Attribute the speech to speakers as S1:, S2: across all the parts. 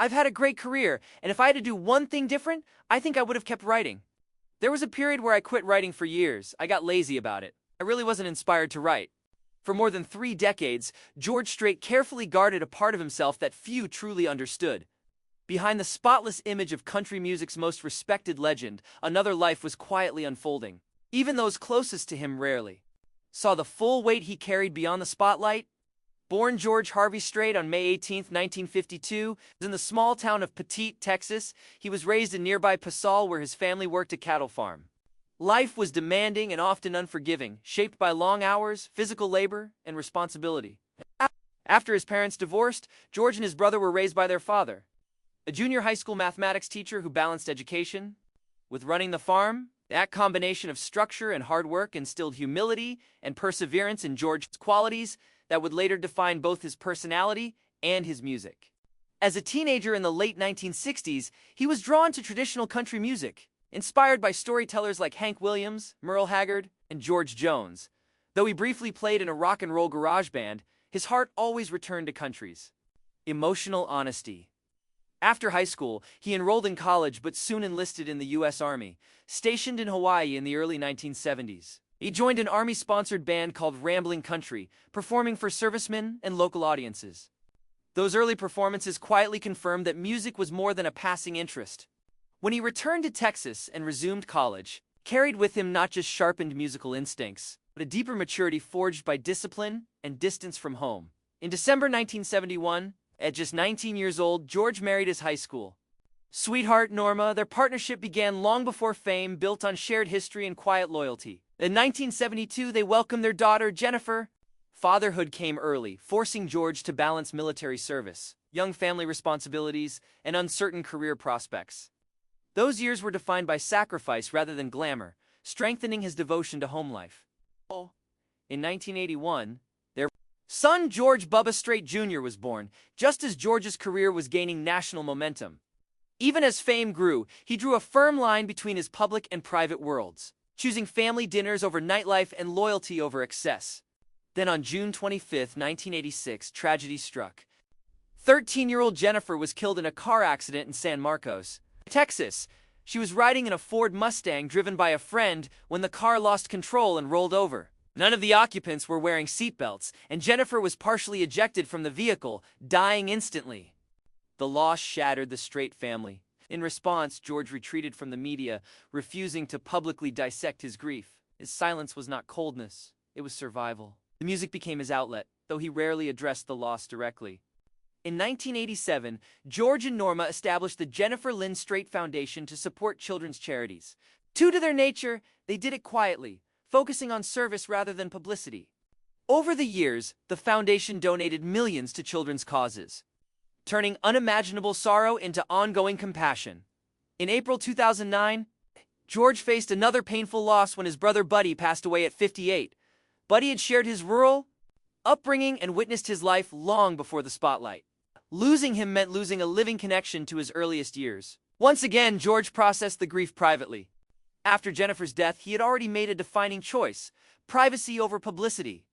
S1: I've had a great career, and if I had to do one thing different, I think I would have kept writing. There was a period where I quit writing for years. I got lazy about it. I really wasn't inspired to write. For more than 3 decades, George Strait carefully guarded a part of himself that few truly understood. Behind the spotless image of country music's most respected legend, another life was quietly unfolding. Even those closest to him rarely saw the full weight he carried beyond the spotlight. Born George Harvey Strait on May 18, 1952, in the small town of Petite, Texas, he was raised in nearby Pasal where his family worked a cattle farm. Life was demanding and often unforgiving, shaped by long hours, physical labor, and responsibility. After his parents divorced, George and his brother were raised by their father, a junior high school mathematics teacher who balanced education with running the farm. That combination of structure and hard work instilled humility and perseverance in George's qualities that would later define both his personality and his music. As a teenager in the late 1960s, he was drawn to traditional country music, inspired by storytellers like Hank Williams, Merle Haggard, and George Jones. Though he briefly played in a rock and roll garage band, his heart always returned to country's. Emotional honesty. After high school, he enrolled in college but soon enlisted in the U.S. Army, stationed in Hawaii in the early 1970s. He joined an Army-sponsored band called Ramblin' Country, performing for servicemen and local audiences. Those early performances quietly confirmed that music was more than a passing interest. When he returned to Texas and resumed college, he carried with him not just sharpened musical instincts, but a deeper maturity forged by discipline and distance from home. In December 1971, at just 19 years old, George married his high school sweetheart Norma. Their partnership began long before fame, built on shared history and quiet loyalty. In 1972, they welcomed their daughter, Jennifer. Fatherhood came early, forcing George to balance military service, young family responsibilities, and uncertain career prospects. Those years were defined by sacrifice rather than glamour, strengthening his devotion to home life. In 1981, their son George Bubba Strait Jr. was born, just as George's career was gaining national momentum. Even as fame grew, he drew a firm line between his public and private worlds, choosing family dinners over nightlife and loyalty over excess. Then on June 25, 1986, tragedy struck. 13-year-old Jennifer was killed in a car accident in San Marcos, Texas. She was riding in a Ford Mustang driven by a friend when the car lost control and rolled over. None of the occupants were wearing seatbelts, and Jennifer was partially ejected from the vehicle, dying instantly. The loss shattered the Strait family. In response, George retreated from the media, refusing to publicly dissect his grief. His silence was not coldness, it was survival. The music became his outlet, though he rarely addressed the loss directly. In 1987, George and Norma established the Jennifer Lynn Strait Foundation to support children's charities. True to their nature, they did it quietly, focusing on service rather than publicity. Over the years, the foundation donated millions to children's causes, turning unimaginable sorrow into ongoing compassion. In April 2009, George faced another painful loss when his brother Buddy passed away at 58. Buddy had shared his rural upbringing and witnessed his life long before the spotlight. Losing him meant losing a living connection to his earliest years. Once again, George processed the grief privately. After Jennifer's death, he had already made a defining choice: privacy over publicity.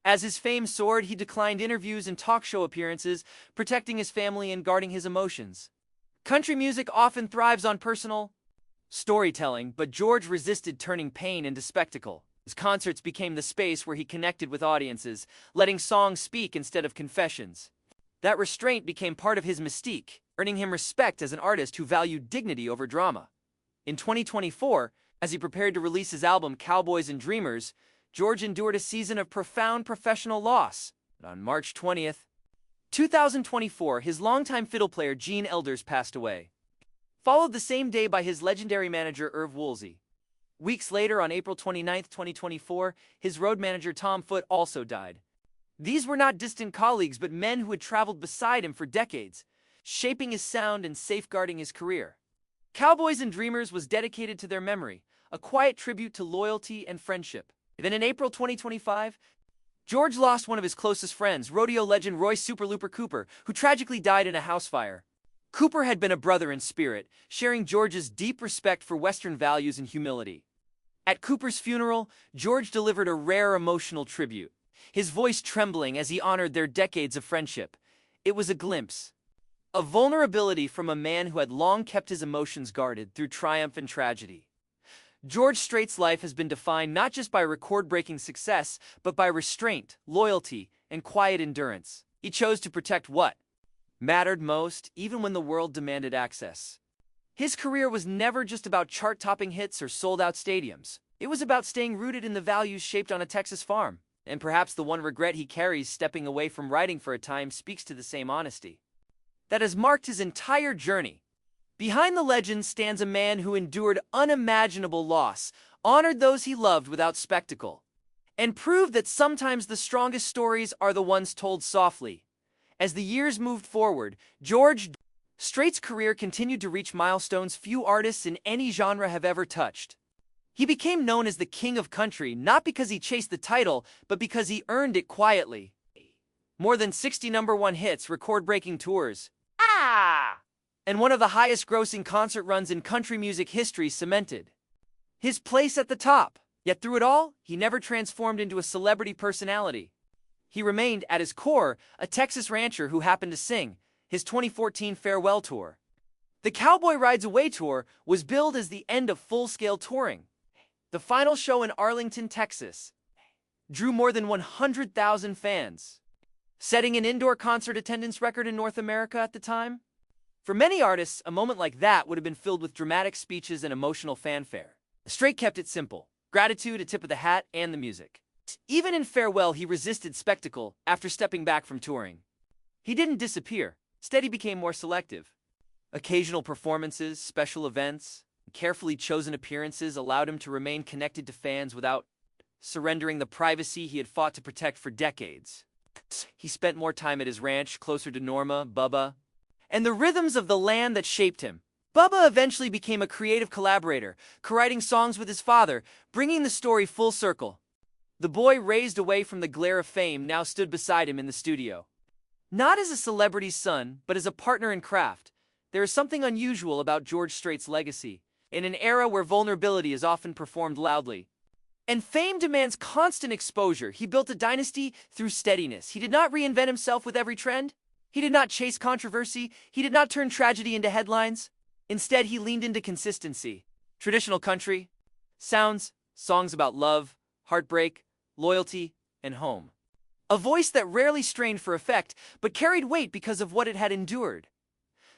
S1: As his fame soared, he declined interviews and talk show appearances, protecting his family and guarding his emotions. Country music often thrives on personal storytelling, but George resisted turning pain into spectacle. His concerts became the space where he connected with audiences, letting songs speak instead of confessions. That restraint became part of his mystique, earning him respect as an artist who valued dignity over drama. In 2024, as he prepared to release his album Cowboys and Dreamers, George endured a season of profound professional loss. On March 20th, 2024, his longtime fiddle player Gene Elders passed away, followed the same day by his legendary manager Irv Woolsey. Weeks later, on April 29, 2024, his road manager Tom Foote also died. These were not distant colleagues, but men who had traveled beside him for decades, shaping his sound and safeguarding his career. Cowboys and Dreamers was dedicated to their memory, a quiet tribute to loyalty and friendship. Then in April 2025, George lost one of his closest friends, rodeo legend Roy Superlooper Cooper, who tragically died in a house fire. Cooper had been a brother in spirit, sharing George's deep respect for Western values and humility. At Cooper's funeral, George delivered a rare emotional tribute, his voice trembling as he honored their decades of friendship. It was a glimpse A vulnerability from a man who had long kept his emotions guarded through triumph and tragedy. George Strait's life has been defined not just by record-breaking success, but by restraint, loyalty, and quiet endurance. He chose to protect what mattered most, even when the world demanded access. His career was never just about chart-topping hits or sold-out stadiums. It was about staying rooted in the values shaped on a Texas farm. And perhaps the one regret he carries stepping away from writing for a time speaks to the same honesty that has marked his entire journey. Behind the legend stands a man who endured unimaginable loss, honored those he loved without spectacle, and proved that sometimes the strongest stories are the ones told softly. As the years moved forward, George Strait's career continued to reach milestones few artists in any genre have ever touched. He became known as the King of Country not because he chased the title, but because he earned it quietly. More than 60 #1 hits, record-breaking tours, and one of the highest-grossing concert runs in country music history cemented his place at the top. Yet through it all, he never transformed into a celebrity personality. He remained, at his core, a Texas rancher who happened to sing his 2014 farewell tour. The Cowboy Rides Away tour was billed as the end of full-scale touring. The final show in Arlington, Texas, drew more than 100,000 fans, setting an indoor concert attendance record in North America at the time. For many artists, a moment like that would have been filled with dramatic speeches and emotional fanfare. Strait kept it simple: gratitude, a tip of the hat, and the music. Even in farewell, he resisted spectacle after stepping back from touring. He didn't disappear. Instead, he became more selective. Occasional performances, special events, and carefully chosen appearances allowed him to remain connected to fans without surrendering the privacy he had fought to protect for decades. He spent more time at his ranch, closer to Norma, Bubba, and the rhythms of the land that shaped him. Bubba eventually became a creative collaborator, co-writing songs with his father, bringing the story full circle. The boy raised away from the glare of fame now stood beside him in the studio. Not as a celebrity's son, but as a partner in craft. There is something unusual about George Strait's legacy. In an era where vulnerability is often performed loudly, and fame demands constant exposure, he built a dynasty through steadiness. He did not reinvent himself with every trend. He did not chase controversy. He did not turn tragedy into headlines. Instead, he leaned into consistency. Traditional country sounds, songs about love, heartbreak, loyalty, and home. A voice that rarely strained for effect, but carried weight because of what it had endured.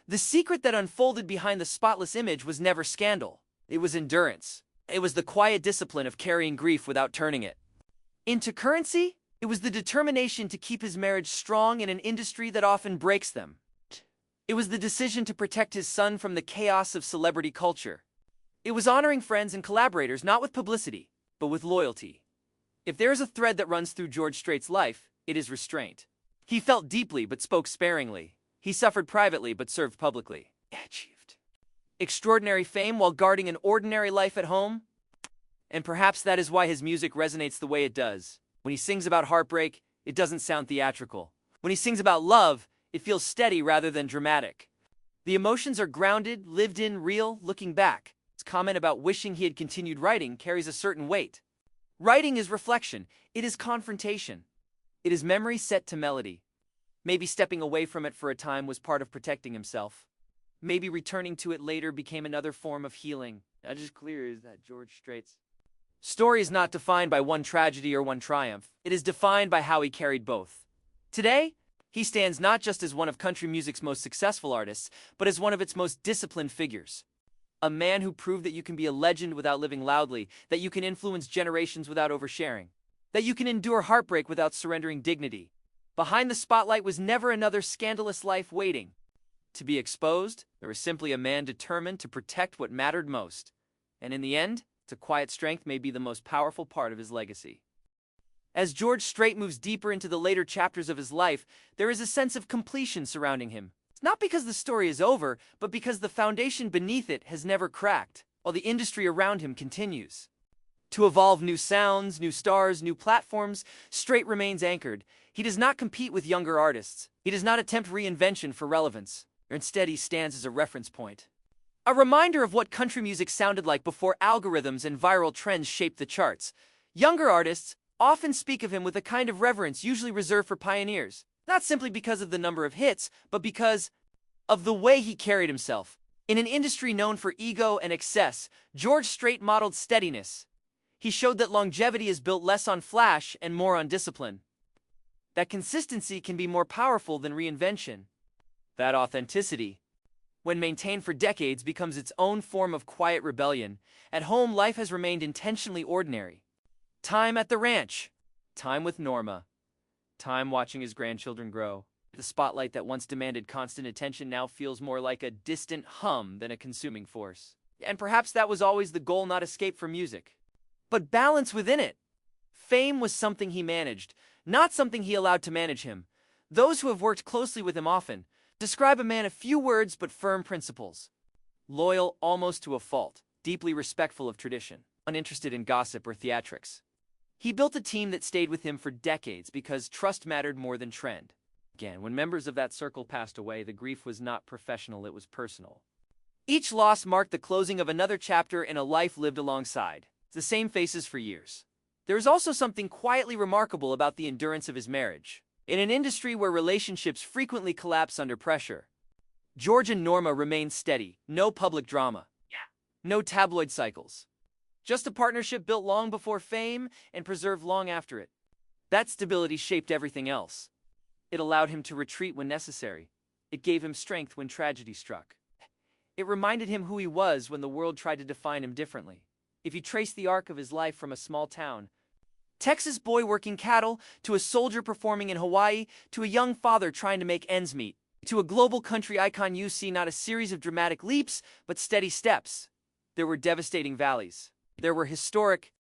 S1: The secret that unfolded behind the spotless image was never scandal. It was endurance. It was the quiet discipline of carrying grief without turning it into currency. It was the determination to keep his marriage strong in an industry that often breaks them. It was the decision to protect his son from the chaos of celebrity culture. It was honoring friends and collaborators not with publicity, but with loyalty. If there is a thread that runs through George Strait's life, it is restraint. He felt deeply but spoke sparingly. He suffered privately but served publicly. Achieved extraordinary fame while guarding an ordinary life at home. And perhaps that is why his music resonates the way it does. When he sings about heartbreak, it doesn't sound theatrical. When he sings about love, it feels steady rather than dramatic. The emotions are grounded, lived in, real. Looking back, his comment about wishing he had continued writing carries a certain weight. Writing is reflection. It is confrontation. It is memory set to melody. Maybe stepping away from it for a time was part of protecting himself. Maybe returning to it later became another form of healing. That is clear is that George Strait's story is not defined by one tragedy or one triumph. It is defined by how he carried both. Today, he stands not just as one of country music's most successful artists, but as one of its most disciplined figures. A man who proved that you can be a legend without living loudly, that you can influence generations without oversharing, that you can endure heartbreak without surrendering dignity. Behind the spotlight was never another scandalous life waiting to be exposed. There was simply a man determined to protect what mattered most. And in the end, its quiet strength may be the most powerful part of his legacy. As George Strait moves deeper into the later chapters of his life, there is a sense of completion surrounding him. It's not because the story is over, but because the foundation beneath it has never cracked, while the industry around him continues to evolve. New sounds, new stars, new platforms, Strait remains anchored. He does not compete with younger artists. He does not attempt reinvention for relevance. Instead, he stands as a reference point. A reminder of what country music sounded like before algorithms and viral trends shaped the charts. Younger artists often speak of him with a kind of reverence usually reserved for pioneers, not simply because of the number of hits, but because of the way he carried himself. In an industry known for ego and excess, George Strait modeled steadiness. He showed that longevity is built less on flash and more on discipline. That consistency can be more powerful than reinvention. That authenticity, when maintained for decades, becomes its own form of quiet rebellion. At home, life has remained intentionally ordinary. Time at the ranch, time with Norma, time watching his grandchildren grow. The spotlight that once demanded constant attention now feels more like a distant hum than a consuming force. And perhaps that was always the goal, not escape from music, but balance within it. Fame was something he managed, not something he allowed to manage him. Those who have worked closely with him often describe a man of few words but firm principles. Loyal almost to a fault, deeply respectful of tradition, uninterested in gossip or theatrics. He built a team that stayed with him for decades because trust mattered more than trend. Again, when members of that circle passed away, the grief was not professional, it was personal. Each loss marked the closing of another chapter in a life lived alongside the same faces for years. There is also something quietly remarkable about the endurance of his marriage. In an industry where relationships frequently collapse under pressure, George and Norma remained steady. No public drama. No tabloid cycles. Just a partnership built long before fame and preserved long after it. That stability shaped everything else. It allowed him to retreat when necessary. It gave him strength when tragedy struck. It reminded him who he was when the world tried to define him differently. If you trace the arc of his life from a small town, Texas boy working cattle, to a soldier performing in Hawaii, to a young father trying to make ends meet, to a global country icon, you see not a series of dramatic leaps, but steady steps. There were devastating valleys. There were historic,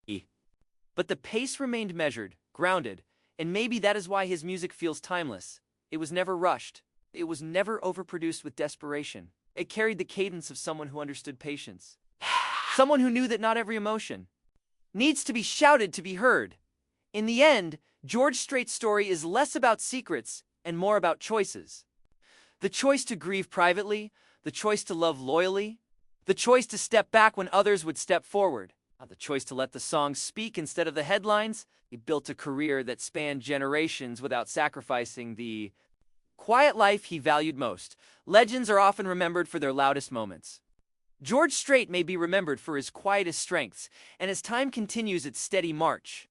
S1: but the pace remained measured, grounded, and maybe that is why his music feels timeless. It was never rushed. It was never overproduced with desperation. It carried the cadence of someone who understood patience. Someone who knew that not every emotion needs to be shouted to be heard. In the end, George Strait's story is less about secrets and more about choices. The choice to grieve privately, the choice to love loyally, the choice to step back when others would step forward, the choice to let the songs speak instead of the headlines. He built a career that spanned generations without sacrificing the quiet life he valued most. Legends are often remembered for their loudest moments. George Strait may be remembered for his quietest strengths, and as time continues its steady march,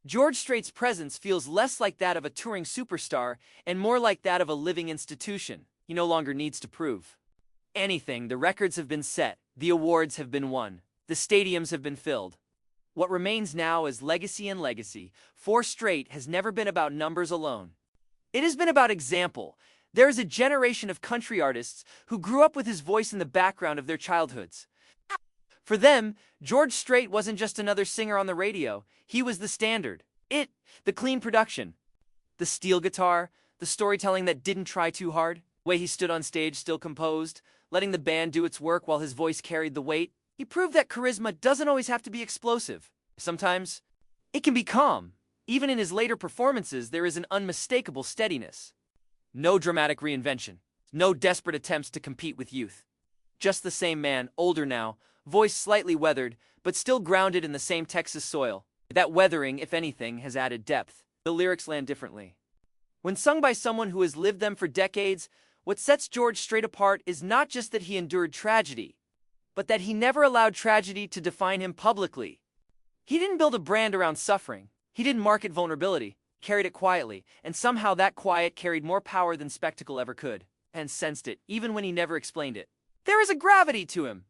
S1: George Strait's presence feels less like that of a touring superstar and more like that of a living institution. He no longer needs to prove anything. The records have been set, the awards have been won, the stadiums have been filled. What remains now is legacy, and legacy for Strait has never been about numbers alone. It has been about example. There is a generation of country artists who grew up with his voice in the background of their childhoods. For them, George Strait wasn't just another singer on the radio, he was the standard. The clean production, the steel guitar, the storytelling that didn't try too hard, the way he stood on stage still composed, letting the band do its work while his voice carried the weight. He proved that charisma doesn't always have to be explosive. Sometimes, it can be calm. Even in his later performances, there is an unmistakable steadiness. No dramatic reinvention, no desperate attempts to compete with youth. Just the same man, older now, voice slightly weathered, but still grounded in the same Texas soil. That weathering, if anything, has added depth. The lyrics land differently. When sung by someone who has lived them for decades, what sets George Strait apart is not just that he endured tragedy, but that he never allowed tragedy to define him publicly. He didn't build a brand around suffering. He didn't market vulnerability, carried it quietly, and somehow that quiet carried more power than spectacle ever could, and sensed it, even when he never explained it. There is a gravity to him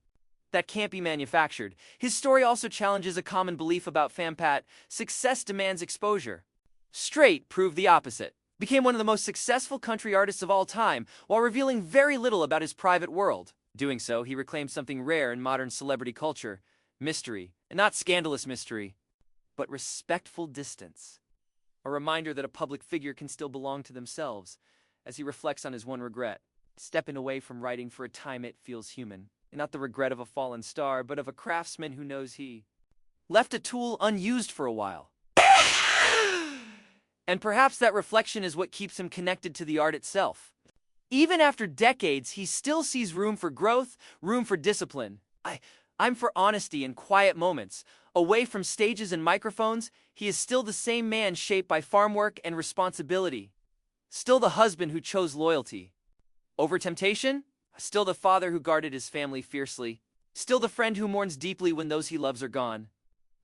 S1: that can't be manufactured. His story also challenges a common belief about FAMPAT: success demands exposure. Strait proved the opposite, became one of the most successful country artists of all time, while revealing very little about his private world. Doing so, he reclaimed something rare in modern celebrity culture: mystery, and not scandalous mystery, but respectful distance. A reminder that a public figure can still belong to themselves, as he reflects on his one regret: stepping away from writing for a time it feels human. And not the regret of a fallen star, but of a craftsman who knows he left a tool unused for a while. And perhaps that reflection is what keeps him connected to the art itself. Even after decades, he still sees room for growth, room for discipline. I'm for honesty and quiet moments. Away from stages and microphones, he is still the same man shaped by farm work and responsibility. Still the husband who chose loyalty over temptation, Still the father who guarded his family fiercely. Still the friend who mourns deeply when those he loves are gone.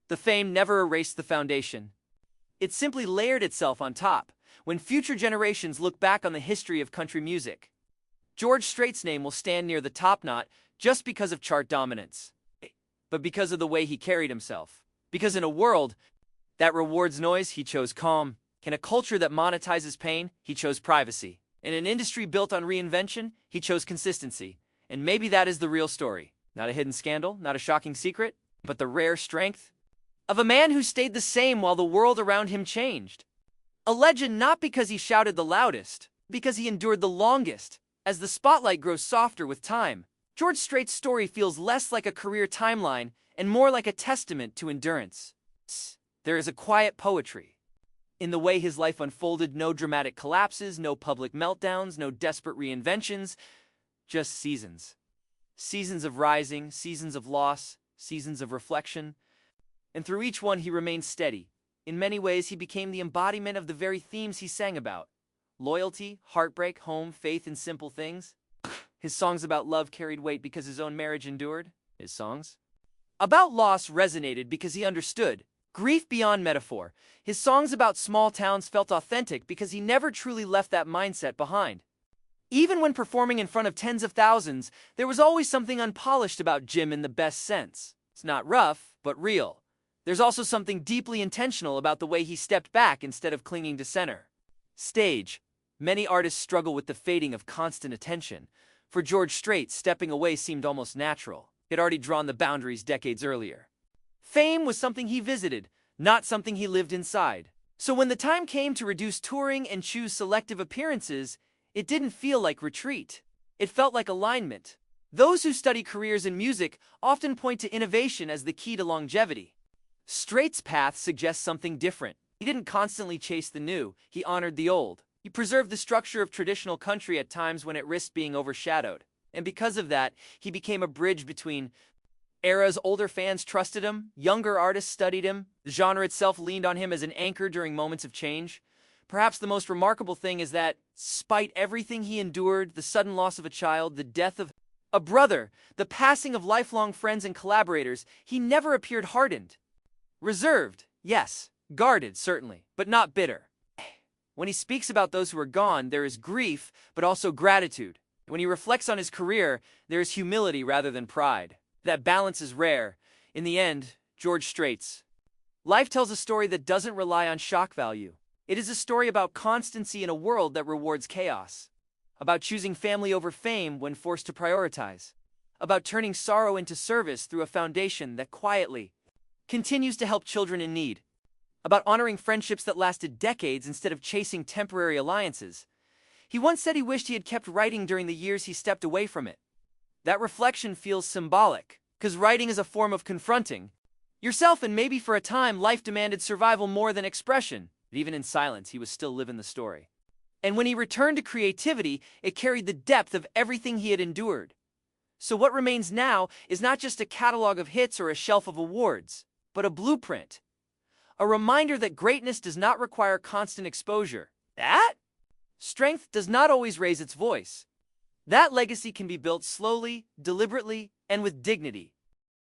S1: The fame never erased the foundation. It simply layered itself on top. When future generations look back on the history of country music, George Strait's name will stand near the top, not just because of chart dominance, but because of the way he carried himself. Because in a world that rewards noise, he chose calm. In a culture that monetizes pain, he chose privacy. In an industry built on reinvention, he chose consistency. And maybe that is the real story. Not a hidden scandal, not a shocking secret, but the rare strength of a man who stayed the same while the world around him changed. A legend not because he shouted the loudest, because he endured the longest. As the spotlight grows softer with time, George Strait's story feels less like a career timeline and more like a testament to endurance. There is a quiet poetry in the way his life unfolded. No dramatic collapses, no public meltdowns, no desperate reinventions, just seasons. Seasons of rising, seasons of loss, seasons of reflection. And through each one he remained steady. In many ways he became the embodiment of the very themes he sang about. Loyalty, heartbreak, home, faith in simple things. His songs about love carried weight because his own marriage endured. His songs about loss resonated because he understood grief beyond metaphor. His songs about small towns felt authentic because he never truly left that mindset behind. Even when performing in front of tens of thousands, there was always something unpolished about Jim in the best sense. It's not rough, but real. There's also something deeply intentional about the way he stepped back instead of clinging to center stage. Many artists struggle with the fading of constant attention. For George Strait, stepping away seemed almost natural. He had already drawn the boundaries decades earlier. Fame was something he visited, not something he lived inside. So when the time came to reduce touring and choose selective appearances, it didn't feel like retreat. It felt like alignment. Those who study careers in music often point to innovation as the key to longevity. Strait's path suggests something different. He didn't constantly chase the new, he honored the old. He preserved the structure of traditional country at times when it risked being overshadowed. And because of that, he became a bridge between eras. Older fans trusted him, younger artists studied him, the genre itself leaned on him as an anchor during moments of change. Perhaps the most remarkable thing is that, despite everything he endured, the sudden loss of a child, the death of a brother, the passing of lifelong friends and collaborators, he never appeared hardened. Reserved, yes. Guarded, certainly, but not bitter. When he speaks about those who are gone, there is grief, but also gratitude. When he reflects on his career, there is humility rather than pride. That balance is rare. In the end, George Strait's life tells a story that doesn't rely on shock value. It is a story about constancy in a world that rewards chaos. About choosing family over fame when forced to prioritize. About turning sorrow into service through a foundation that quietly continues to help children in need. About honoring friendships that lasted decades instead of chasing temporary alliances. He once said he wished he had kept writing during the years he stepped away from it. That reflection feels symbolic, because writing is a form of confronting yourself, and maybe for a time life demanded survival more than expression. But even in silence, he was still living the story. And when he returned to creativity, it carried the depth of everything he had endured. So what remains now is not just a catalog of hits or a shelf of awards, but a blueprint. A reminder that greatness does not require constant exposure. That strength does not always raise its voice. That legacy can be built slowly, deliberately, and with dignity.